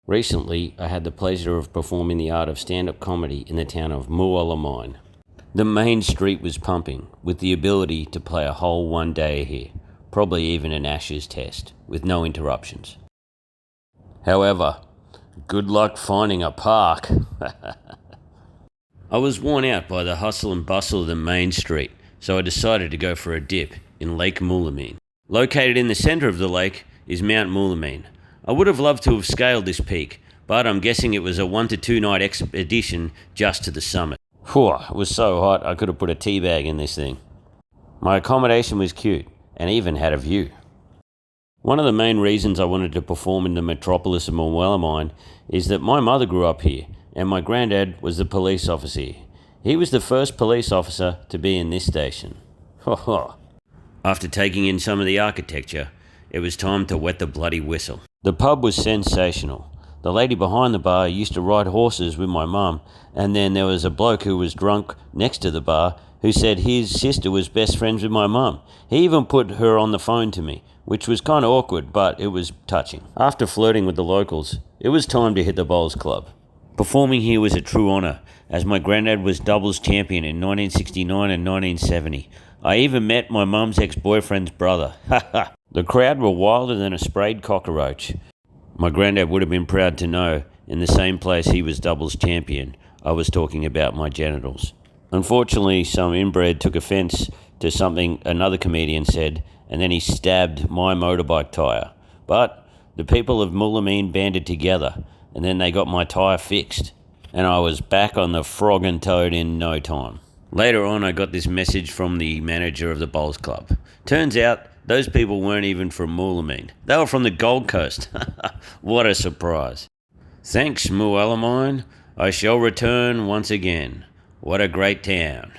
Recently, I had the pleasure of performing the art of stand-up comedy in the town of Mooalamin. The main street was pumping, with the ability to play a whole one day here, probably even an Ashes test, with no interruptions. However, good luck finding a park. I was worn out by the hustle and bustle of the main street, so I decided to go for a dip in Lake Moolameen. Located in the centre of the lake is Mount Moolameen. I would have loved to have scaled this peak, but I'm guessing it was a 1 to 2 night expedition just to the summit. Whew, it was so hot I could have put a tea bag in this thing. My accommodation was cute and even had a view. One of the main reasons I wanted to perform in the metropolis of Moolameen is that my mother grew up here and my granddad was the police officer here. He was the first police officer to be in this station. After taking in some of the architecture, it was time to wet the bloody whistle. The pub was sensational. The lady behind the bar used to ride horses with my mum, and then there was a bloke who was drunk next to the bar who said his sister was best friends with my mum. He even put her on the phone to me, which was kind of awkward, but it was touching. After flirting with the locals, it was time to hit the bowls club. Performing here was a true honour, as my granddad was doubles champion in 1969 and 1970. I even met my mum's ex-boyfriend's brother. The crowd were wilder than a sprayed cockroach. My granddad would have been proud to know, in the same place he was doubles champion, I was talking about my genitals. Unfortunately, some inbred took offence to something another comedian said, and then he stabbed my motorbike tyre. But the people of Moolameen banded together, and then they got my tyre fixed, and I was back on the frog and toad in no time. Later on, I got this message from the manager of the bowls club. Turns out, those people weren't even from Moolameen. They were from the Gold Coast. What a surprise. Thanks, Mooalamin. I shall return once again. What a great town.